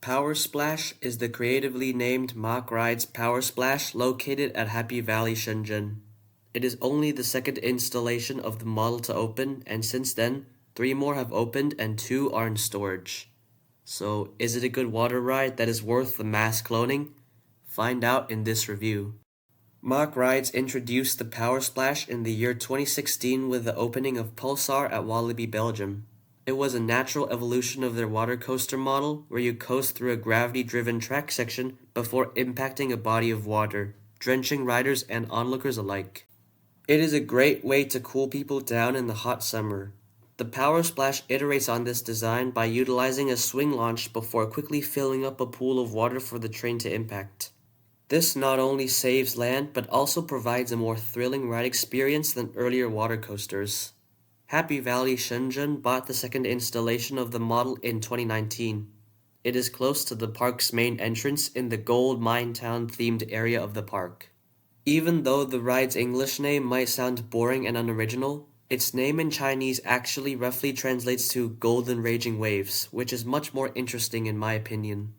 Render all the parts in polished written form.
Power Splash is the creatively named Mack Ride's Power Splash located at Happy Valley Shenzhen. It is only the second installation of the model to open, and since then, 3 more have opened and 2 are in storage. So, is it a good water ride that is worth the mass cloning? Find out in this review. Mack Rides introduced the Power Splash in the year 2016 with the opening of Pulsar at Walibi, Belgium. It was a natural evolution of their water coaster model, where you coast through a gravity-driven track section before impacting a body of water, drenching riders and onlookers alike. It is a great way to cool people down in the hot summer. The Power Splash iterates on this design by utilizing a swing launch before quickly filling up a pool of water for the train to impact. This not only saves land, but also provides a more thrilling ride experience than earlier water coasters. Happy Valley Shenzhen bought the second installation of the model in 2019. It is close to the park's main entrance in the Gold Mine Town themed area of the park. Even though the ride's English name might sound boring and unoriginal, its name in Chinese actually roughly translates to Golden Raging Waves, which is much more interesting in my opinion.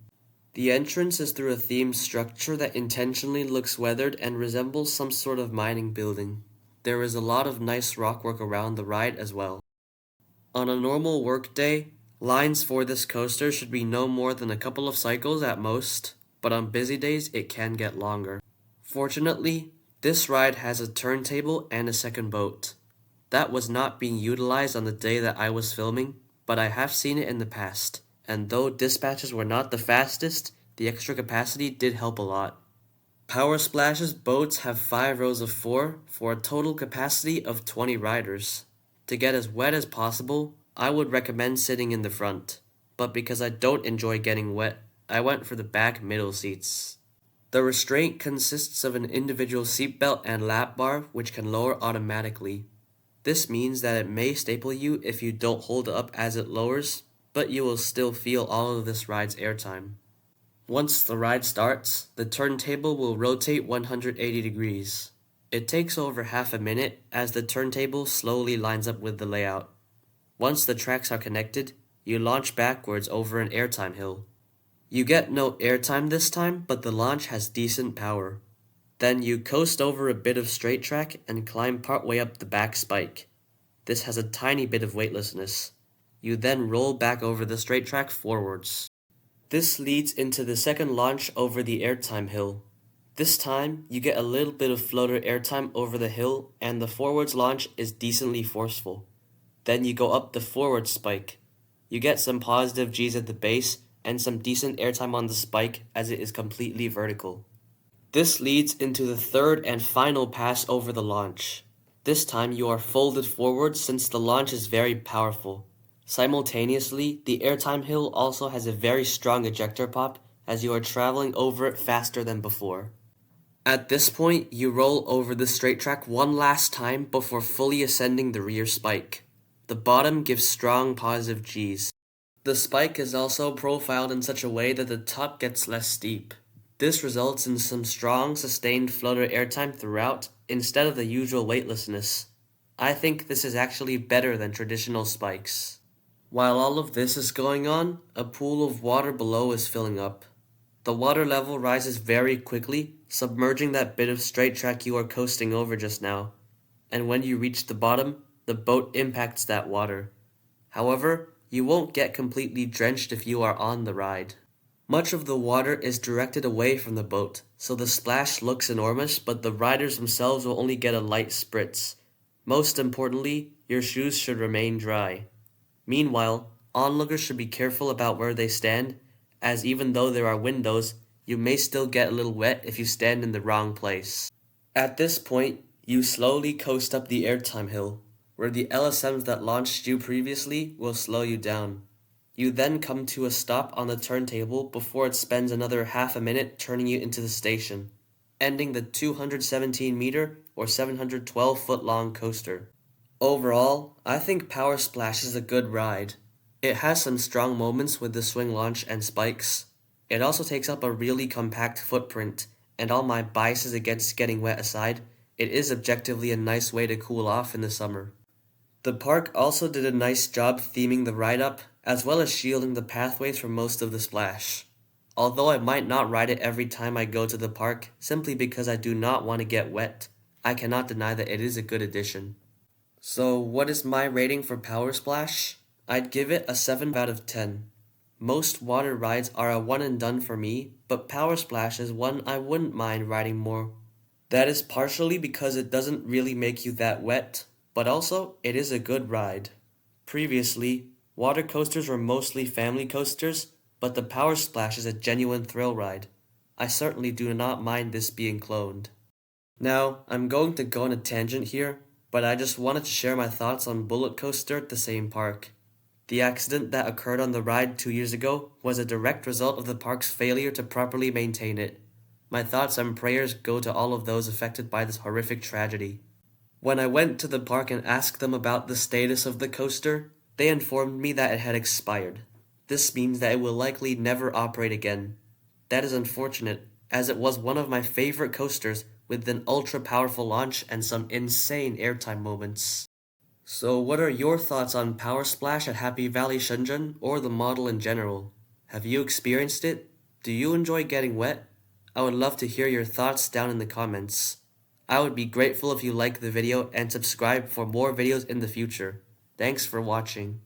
The entrance is through a themed structure that intentionally looks weathered and resembles some sort of mining building. There is a lot of nice rockwork around the ride as well. On a normal workday, lines for this coaster should be no more than a couple of cycles at most, but on busy days it can get longer. Fortunately, this ride has a turntable and a second boat. That was not being utilized on the day that I was filming, but I have seen it in the past, and though dispatches were not the fastest, the extra capacity did help a lot. Power Splash's boats have 5 rows of 4 for a total capacity of 20 riders. To get as wet as possible, I would recommend sitting in the front, but because I don't enjoy getting wet, I went for the back middle seats. The restraint consists of an individual seatbelt and lap bar which can lower automatically. This means that it may staple you if you don't hold it up as it lowers, but you will still feel all of this ride's airtime. Once the ride starts, the turntable will rotate 180 degrees. It takes over half a minute as the turntable slowly lines up with the layout. Once the tracks are connected, you launch backwards over an airtime hill. You get no airtime this time, but the launch has decent power. Then you coast over a bit of straight track and climb partway up the back spike. This has a tiny bit of weightlessness. You then roll back over the straight track forwards. This leads into the second launch over the airtime hill. This time, you get a little bit of floater airtime over the hill, and the forwards launch is decently forceful. Then you go up the forward spike. You get some positive G's at the base, and some decent airtime on the spike as it is completely vertical. This leads into the third and final pass over the launch. This time you are folded forward since the launch is very powerful. Simultaneously, the airtime hill also has a very strong ejector pop as you are traveling over it faster than before. At this point, you roll over the straight track one last time before fully ascending the rear spike. The bottom gives strong positive G's. The spike is also profiled in such a way that the top gets less steep. This results in some strong, sustained floater airtime throughout instead of the usual weightlessness. I think this is actually better than traditional spikes. While all of this is going on, a pool of water below is filling up. The water level rises very quickly, submerging that bit of straight track you are coasting over just now. And when you reach the bottom, the boat impacts that water. However, you won't get completely drenched if you are on the ride. Much of the water is directed away from the boat, so the splash looks enormous, but the riders themselves will only get a light spritz. Most importantly, your shoes should remain dry. Meanwhile, onlookers should be careful about where they stand, as even though there are windows, you may still get a little wet if you stand in the wrong place. At this point, you slowly coast up the airtime hill, where the LSMs that launched you previously will slow you down. You then come to a stop on the turntable before it spends another half a minute turning you into the station, ending the 217-meter or 712-foot long coaster. Overall, I think Power Splash is a good ride. It has some strong moments with the swing launch and spikes. It also takes up a really compact footprint, and all my biases against getting wet aside, it is objectively a nice way to cool off in the summer. The park also did a nice job theming the ride up, as well as shielding the pathways from most of the splash. Although I might not ride it every time I go to the park simply because I do not want to get wet, I cannot deny that it is a good addition. So what is my rating for Power Splash? I'd give it a 7 out of 10. Most water rides are a one and done for me, but Power Splash is one I wouldn't mind riding more. That is partially because it doesn't really make you that wet, but also it is a good ride. Previously, water coasters were mostly family coasters, but the Power Splash is a genuine thrill ride. I certainly do not mind this being cloned. Now, I'm going to go on a tangent here, but I just wanted to share my thoughts on Bullet Coaster at the same park. The accident that occurred on the ride 2 years ago was a direct result of the park's failure to properly maintain it. My thoughts and prayers go to all of those affected by this horrific tragedy. When I went to the park and asked them about the status of the coaster, they informed me that it had expired. This means that it will likely never operate again. That is unfortunate, as it was one of my favorite coasters with an ultra-powerful launch and some insane airtime moments. So what are your thoughts on Power Splash at Happy Valley Shenzhen or the model in general? Have you experienced it? Do you enjoy getting wet? I would love to hear your thoughts down in the comments. I would be grateful if you like the video and subscribe for more videos in the future. Thanks for watching.